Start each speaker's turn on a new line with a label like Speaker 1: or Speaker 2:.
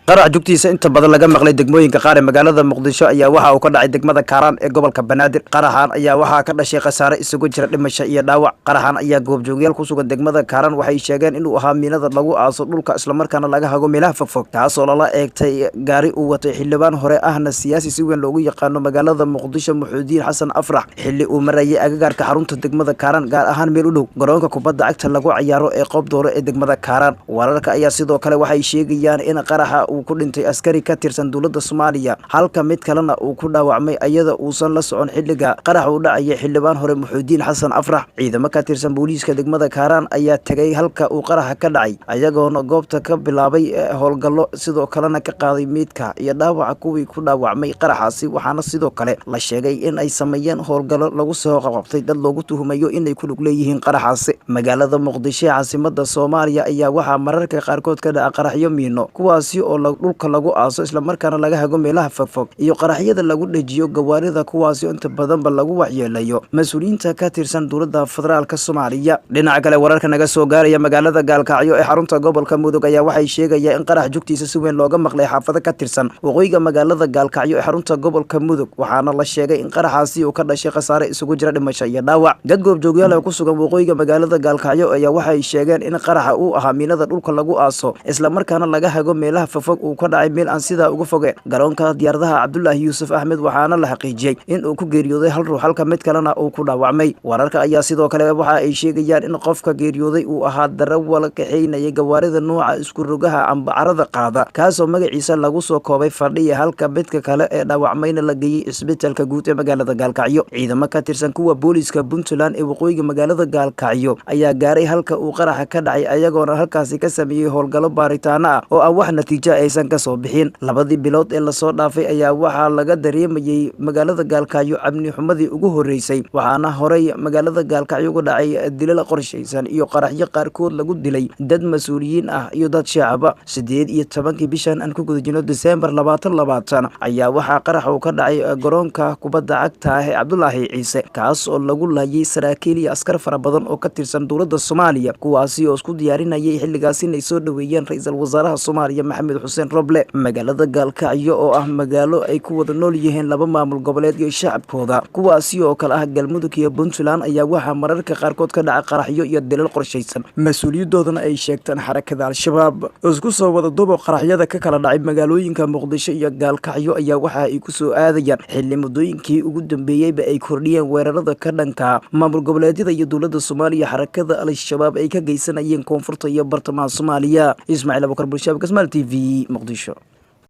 Speaker 1: qarax jugtiisa inta badan laga maqlay degmooyinka qaar ee magaalada Muqdisho ayaa waxa uu ka dhacay degmada Kaaraan ee gobolka Banaadir. Qaraxan ayaa waxa ka dhashay khasaare isugu jira dhimasho iyo dhaawac. Qaraxan ayaa goobjoogayaal ku sugan degmada Kaaraan waxay sheegeen inuu ahaa miinada lagu aaso dhulka isla markaana laga hago meelaha fogfog, taasoo lala eegtay gaari uu watay xildhibaan hore ahna siyaasi si weyn loogu yaqaano magaalada Muqdisho Muxuudiin Xasan Afrax xilli uu marayay agagaarka xarunta degmada Kaaraan gaar ahaan meel u dhow garoonka kubadda cagta lagu ciyaaro ee Qoob Dooro ee degmada Kaaraan. Wararka ayaa sidoo kale waxay sheegayaan in qaraxa uu ku dhintay askari ka tirsan dowladda Soomaaliya halka mid kalena uu ku dhaawacmay ayada uusan la socon xilliga qarax uu dhacay xildhibaan hore Muxuudiin Xasan Afrax. Ciidamo ka tirsan booliiska degmada Kaaraan ayaa tagay halka uu qaraxa ka dhacay ayagoona goobta ka bilaabay howlgallo sidoo kalena ka qaaday meydka iyo dhaawaca kuwii ku dhaawacmay qaraxaasi. Waxaana sidoo kale la sheegay in ay sameeyeen howlgallo lagu soo qabtay dad loogu tuhumayo inay ku lug leeyihiin qaraxaasi. Magaalada Muqdisho caasimadda Soomaaliya ayaa waxaa mararka qaarkood ka dhaca qaraxyo miino kuwaasi oo dhulka lagu aaso isla markaana laga hago meelaha fogfog iyo qaraxyada lagu dhajiyo gawaarida kuwaasi inta badanba lagu waxyeelayo mas'uuliyiinta ka tirsan dowladda federaalka Soomaaliya. Dhinaca kale wararka naga soo gaaraya magaalada Gaalkacyo ee xarunta gobolka Mudug ayaa waxay sheegayaan in qarax jugtiisa si weyn looga maqlay xaafado ka tirsan waqooyiga magaalada Gaalkacyo ee xarunta gobolka Mudug, waxaana la sheegay in qaraxaasi uu ka dhashay khasaare isugu jira dhimasho iyo dhaawac. dad goobjoogayaal ku sugan waqooyiga magaalada Gaalkacyo ayaa waxay sheegeen in qaraxa uu ahaa miinada dhulka lagu aaso isla markaana laga hago meelaha fogfog uu ka dhacay meel aan sidaa uga fogeen garoonka diyaaradaha Cabdullaahi Yuusuf Axmed, waxaana la xaqiijiyay in uu ku geeriyooday hal ruux halka mid kalena uu ku dhaawacmay. Wararka ayaa sidoo kale waxa ay sheegayaan in qofka geeriyooday uu ahaa darawal kaxeynaya gawaarida nooca isku rogaha amba carada qaada kaasoo magaciisa lagu soo koobay Fadhiya, halka midka kale ee dhaawacmayna la geeyay isbitaalka guud ee magaalada Gaalkacyo. Ciidamo ka tirsan kuwa booliiska Puntland ee waqooyiga magaalada Gaalkacyo ayaa gaaray halka uu qaraxa ka dhacay ayagoona halkaasi ka sameeyay howlgallo baaritaano ah oo aan wax natiijo aysan ka soo bixin. labadii bilood ee lasoo dhaafay ayaa waxaa laga dareemayay magaalada Gaalkacyo amni xumadii ugu horeysay, waxaana horey magaalada Gaalkacyo uga dhacay dilal qorshaysan iyo qaraxyo qaarkood lagu dilay dad mas'uuliyiin ah iyo dad shacab ah. 18 bishan aan ku guda jirno December 2020 ayaa waxaa qarax uu ka dhacay garoonka kubadda cagta ah ee Cabdullaahi Ciise kaas oo lagu laayay saraakiil iyo askar fara badan oo ka tirsan dowladda Soomaaliya kuwaasi oo isku diyaarinayay xilligaas inay soo dhaweeyeen ra'iisul wasaaraha Soomaaliya Maxamed Xuseen Roble. magaalada Gaalkacyo oo ah magaalo ay ku wada nool yihiin laba maamul goboleed iyo shacabkooda kuwaasi oo kala ah Galmudug iyo Puntland ayaa waxaa mararka qaarkood ka dhaca qaraxyo iyo dilal qorshaysan mas'uuliyadoodana ay sheegtaan xarakada Al-Shabaab. isku soo wada dubo qaraxyada ka kala dhacay magaalooyinka Muqdisho iyo Gaalkacyo ayaa waxa ay ku soo aadayaan xilli muddooyinkii ugu dambeeyayba ay kordhiyeen weerarada ka dhanka maamul goboleedyada iyo dowladda Soomaaliya xarakada Al-Shabaab ay ka geysanayeen koonfurta iyo bartamaha Soomaaliya. Ismaaciil Abukar Bulshaabe, Kasmaal TV, Muqdisho.